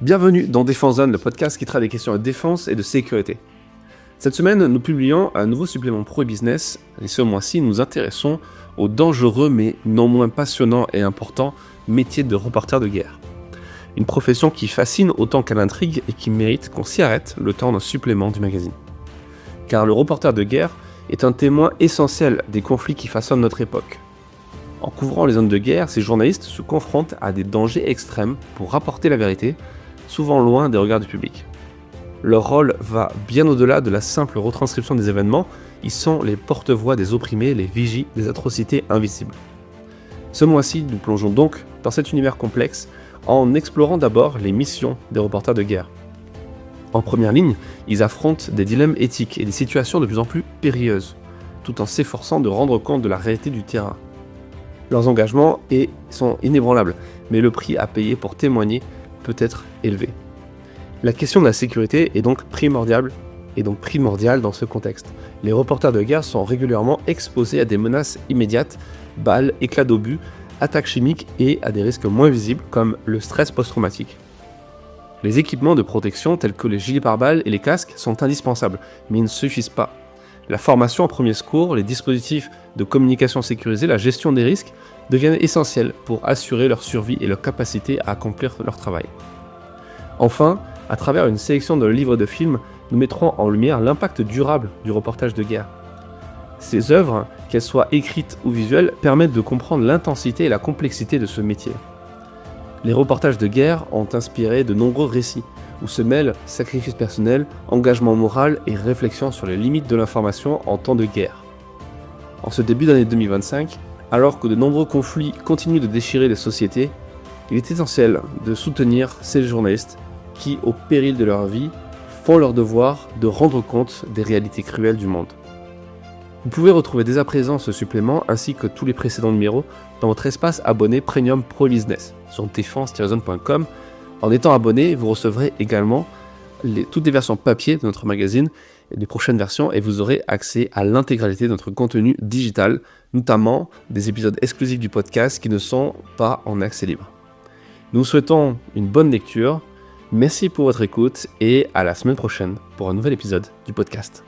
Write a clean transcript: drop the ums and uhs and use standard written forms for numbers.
Bienvenue dans Défense Zone, le podcast qui traite des questions de défense et de sécurité. Cette semaine, nous publions un nouveau supplément Pro Business, et ce mois-ci, nous nous intéressons au dangereux mais non moins passionnant et important métier de reporter de guerre. Une profession qui fascine autant qu'elle intrigue et qui mérite qu'on s'y arrête le temps d'un supplément du magazine. Car le reporter de guerre est un témoin essentiel des conflits qui façonnent notre époque. En couvrant les zones de guerre, ces journalistes se confrontent à des dangers extrêmes pour rapporter la vérité, souvent loin des regards du public. Leur rôle va bien au-delà de la simple retranscription des événements, ils sont les porte-voix des opprimés, les vigies des atrocités invisibles. Ce mois-ci, nous plongeons donc dans cet univers complexe en explorant d'abord les missions des reporters de guerre. En première ligne, ils affrontent des dilemmes éthiques et des situations de plus en plus périlleuses, tout en s'efforçant de rendre compte de la réalité du terrain. Leurs engagements sont inébranlables, mais le prix à payer pour témoigner peut être élevé. La question de la sécurité est donc primordiale dans ce contexte. Les reporters de guerre sont régulièrement exposés à des menaces immédiates, balles, éclats d'obus, attaques chimiques et à des risques moins visibles comme le stress post-traumatique. Les équipements de protection tels que les gilets pare-balles et les casques sont indispensables, mais ils ne suffisent pas. La formation en premiers secours, les dispositifs de communication sécurisés, la gestion des risques deviennent essentiels pour assurer leur survie et leur capacité à accomplir leur travail. Enfin, à travers une sélection de livres et de films, nous mettrons en lumière l'impact durable du reportage de guerre. Ces œuvres, qu'elles soient écrites ou visuelles, permettent de comprendre l'intensité et la complexité de ce métier. Les reportages de guerre ont inspiré de nombreux récits, où se mêlent sacrifices personnels, engagement moral et réflexion sur les limites de l'information en temps de guerre. En ce début d'année 2025, alors que de nombreux conflits continuent de déchirer les sociétés, il est essentiel de soutenir ces journalistes qui, au péril de leur vie, font leur devoir de rendre compte des réalités cruelles du monde. Vous pouvez retrouver dès à présent ce supplément ainsi que tous les précédents numéros dans votre espace abonné Premium Pro Business sur défense-zone.com. En étant abonné, vous recevrez également toutes les versions papier de notre magazine et les prochaines versions et vous aurez accès à l'intégralité de notre contenu digital, notamment des épisodes exclusifs du podcast qui ne sont pas en accès libre. Nous vous souhaitons une bonne lecture, merci pour votre écoute et à la semaine prochaine pour un nouvel épisode du podcast.